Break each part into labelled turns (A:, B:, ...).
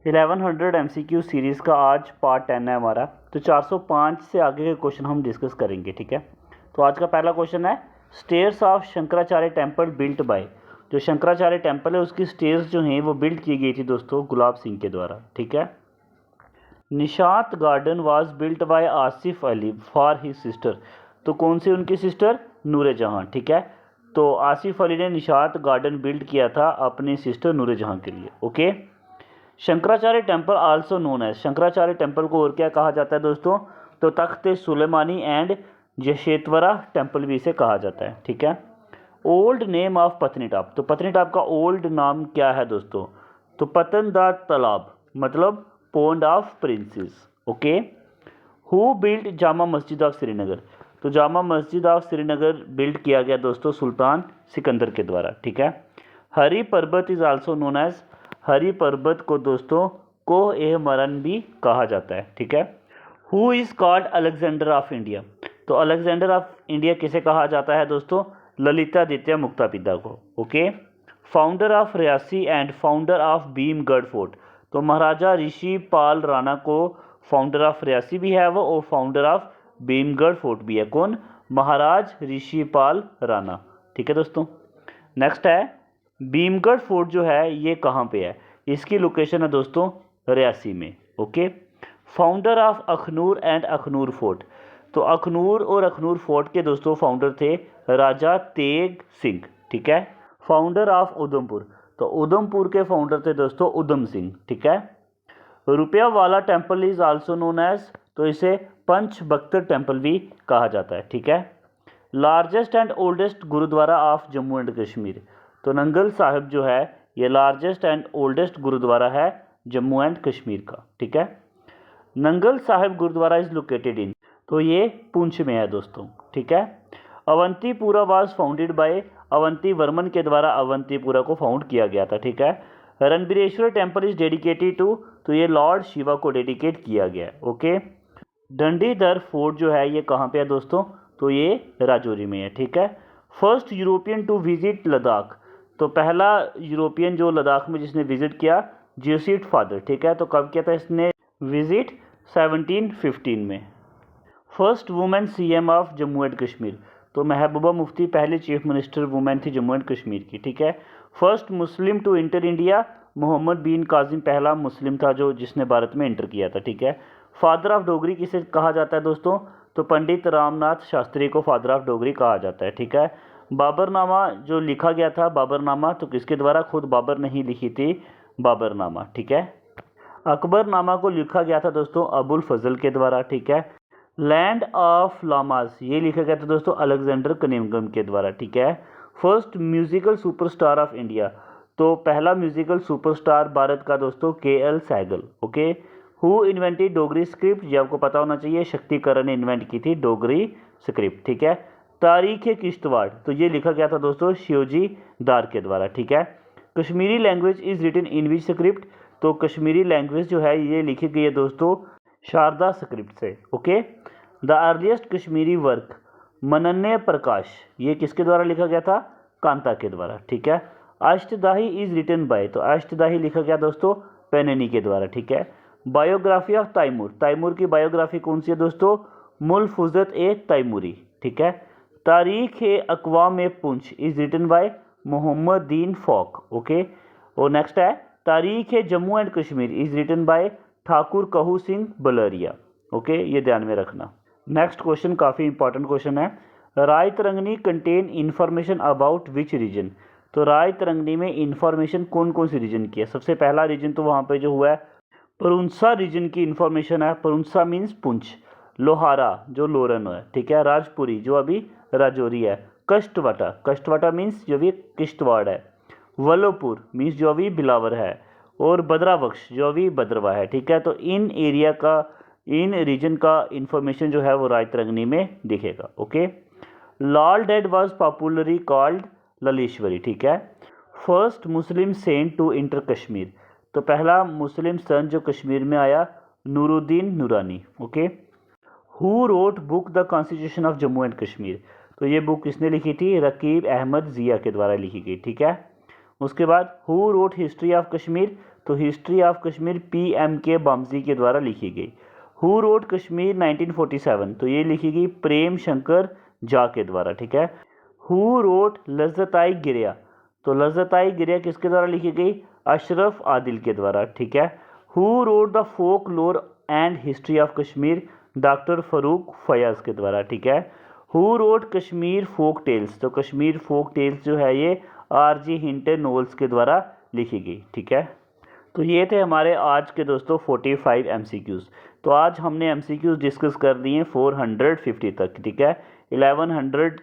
A: 1100 MCQ series का आज part 10 है हमारा। तो 405 से आगे के क्वेश्चन हम डिस्कस करेंगे, ठीक है। तो आज का पहला क्वेश्चन है stairs of Shankaracharya temple built by. जो शंकराचार्य टेम्पल है उसकी स्टेयर्स जो हैं वो बिल्ड की गई थी दोस्तों गुलाब सिंह के द्वारा, ठीक है। Nishat garden was built by Asif Ali for his sister. तो कौन सी उनकी सिस्टर? नूर जहाँ, ठीक है। तो आसिफ अली ने निशात गार्डन बिल्ड किया था अपनी सिस्टर नूर जहाँ के लिए, okay. Shankaracharya temple also known है, शंकराचार्य टेम्पल को और क्या कहा जाता है दोस्तों? तो तख्त सुलेमानी एंड जशेतवरा टेम्पल भी इसे कहा जाता है, ठीक है। Old name of Patnitop. तो पत्नीटाप का ओल्ड नाम क्या है दोस्तों? तो पतन दा तालाब, मतलब pond of princess, okay. Who build Jama Masjid of Srinagar. तो जामा मस्जिद ऑफ श्रीनगर बिल्ड किया गया दोस्तों सुल्तान सिकंदर के द्वारा, ठीक है। हरी पर्वत इज आल्सो नोन एज, हरी पर्वत को दोस्तों कोह ए मरन भी कहा जाता है, ठीक है। Who is called Alexander of India. तो अलेक्जेंडर ऑफ इंडिया किसे कहा जाता है दोस्तों? ललितादित्य मुक्तापिता को, okay. Founder of Reasi and founder of Bhimgarh fort. तो महाराजा ऋषि पाल राणा को फाउंडर ऑफ रियासी भी है वो और फाउंडर ऑफ भीमगढ़ फोर्ट भी है। कौन? महाराज ऋषि पाल राणा, ठीक है दोस्तों। नेक्स्ट है भीमगढ़ फोर्ट जो है ये कहाँ पे है? इसकी लोकेशन है दोस्तों रियासी में, okay. Founder of Akhnoor and Akhnoor fort. तो अखनूर और अखनूर फोर्ट के दोस्तों फाउंडर थे राजा तेग सिंह, ठीक है। Founder of Udhampur. तो उधमपुर के फाउंडर थे दोस्तों उधम सिंह, ठीक है। रुपया वाला temple is also known as, तो इसे पंच भक्त टेम्पल भी कहा जाता है, ठीक है। Largest and oldest gurdwara of Jammu and Kashmir. तो नंगल साहिब जो है ये लार्जेस्ट एंड ओल्डेस्ट गुरुद्वारा है जम्मू एंड कश्मीर का, ठीक है। Nangal Sahib gurdwara is located in, तो ये पुंछ में है दोस्तों, ठीक है। Avantipura was founded by, Avanti Varman के द्वारा अवंतीपुरा को फाउंड किया गया था, ठीक है। Ranbireshwar temple is dedicated to, तो ये लॉर्ड शिवा को डेडिकेट किया गया है, ओके। डंडीधर फोर्ट जो है ये कहाँ पे है दोस्तों? तो ये राजौरी में है, ठीक है। First European to visit Ladakh. तो पहला यूरोपियन जो लद्दाख में जिसने विजिट किया जेsuit फादर, ठीक है। तो कब किया था इसने विजिट? 1715 में। First women CM of Jammu and Kashmir. तो महबूबा मुफ्ती पहली चीफ मिनिस्टर वुमेन थी जम्मू एंड कश्मीर की, ठीक है। First Muslim to enter India, Mohammad bin Qasim पहला मुस्लिम था जो जिसने भारत में इंटर किया था, ठीक है। फादर ऑफ डोगरी किसे कहा जाता है दोस्तों? तो पंडित रामनाथ शास्त्री को फादर ऑफ डोगरी कहा जाता है, ठीक है। बाबरनामा जो लिखा गया था बाबरनामा, तो किसके द्वारा? खुद बाबर ने ही लिखी थी बाबरनामा, ठीक है। अकबरनामा को लिखा गया था दोस्तों अबुल फजल के द्वारा, ठीक है। लैंड ऑफ लामास ये लिखा गया था दोस्तों अलेक्जेंडर कनिंघम के द्वारा, ठीक है। First musical superstar of India. तो पहला म्यूजिकल सुपरस्टार भारत का दोस्तों KL Saigal, okay. Who invented Dogri script, ये आपको पता होना चाहिए, शक्तिकरण ने इन्वेंट की थी डोगरी स्क्रिप्ट, ठीक है। तारीख किश्तवाड़, तो ये लिखा गया था दोस्तों शिवजी दार के द्वारा, ठीक है। Kashmiri language is written in which script. तो कश्मीरी लैंग्वेज जो है ये लिखी गई है दोस्तों शारदा स्क्रिप्ट से, okay. The earliest Kashmiri work Mahanaya Prakash, ये किसके द्वारा लिखा गया था? कांता के द्वारा, ठीक है। अष्टदाही इज रिटन बाय, तो अष्टदाही लिखा गया दोस्तों पेननी के द्वारा, ठीक है। बायोग्राफी ऑफ तैमूर, तैमूर की बायोग्राफी कौन सी है दोस्तों? मुल्फुजत ए तैमूरी, ठीक है। Tarikh Aqwam Poonch is written by Mohammad Din Fauq, okay. और नेक्स्ट है Tarikh Jammu and Kashmir is written by Thakur Kahu Singh Balaria, okay, ये ध्यान में रखना। नेक्स्ट क्वेश्चन काफ़ी इंपॉर्टेंट क्वेश्चन है। Rajatarangini contain information about which region. तो राय तरंगनी में इन्फॉर्मेशन कौन कौन सी रीजन की है? सबसे पहला रीजन तो वहाँ पे जो हुआ है परुंसा रीजन की इन्फॉर्मेशन है। परुंसा मीन्स पुंछ। लोहारा जो लोरन है, ठीक है। राजपुरी जो अभी राजौरी है। कष्टवटा, कष्टवटा मीन्स जो भी किश्तवाड़ है। वलोपुर मीन्स जो अभी बिलावर है। और बद्रावक्ष जो अभी भद्रवा है, ठीक है। तो इन एरिया का, इन रीजन का इंफॉर्मेशन जो है वो राय तरंगनी में दिखेगा, okay. Lal Ded was popularly called Lalleshwari, ठीक है। First Muslim saint to enter Kashmir. तो पहला मुस्लिम संत जो कश्मीर में आया नूरुद्दीन नूरानी, okay. Who wrote book the constitution of Jammu and Kashmir. तो ये बुक किसने लिखी थी? रकीब अहमद जिया के द्वारा लिखी गई, ठीक है। उसके बाद who wrote history of Kashmir. तो हिस्ट्री ऑफ कश्मीर PMK बामजी के द्वारा लिखी गई। हु रोट कश्मीर 1947, तो ये लिखी गई प्रेम शंकर झा के द्वारा, ठीक है। हु रोट लज्जत-ए गिरिया, तो लज्जत-ए गिरिया किसके द्वारा लिखी गई? अशरफ आदिल के द्वारा, ठीक है। Who road the folklore and history of Kashmir, doctor Farooq Fayaz के द्वारा, ठीक है। Who wrote Kashmir folk tales, तो कश्मीर फोक टेल्स जो है ये RG हिंटन नोल्स के द्वारा लिखी गई, ठीक है। तो ये थे हमारे आज के दोस्तों 45 MCQs। तो आज हमने MCQs डिस्कस कर दिए 450 तक, ठीक है। 1100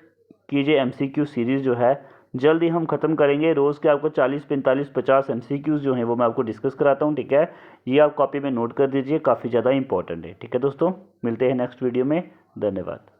A: की जो MCQ सीरीज़ जो है जल्दी हम ख़त्म करेंगे। रोज़ के आपको 40, 45, 50 MCQs जो हैं वो मैं आपको डिस्कस कराता हूँ, ठीक है। ये आप कॉपी में नोट कर दीजिए, काफ़ी ज़्यादा इंपॉर्टेंट है, ठीक है दोस्तों। मिलते हैं नेक्स्ट वीडियो में, धन्यवाद।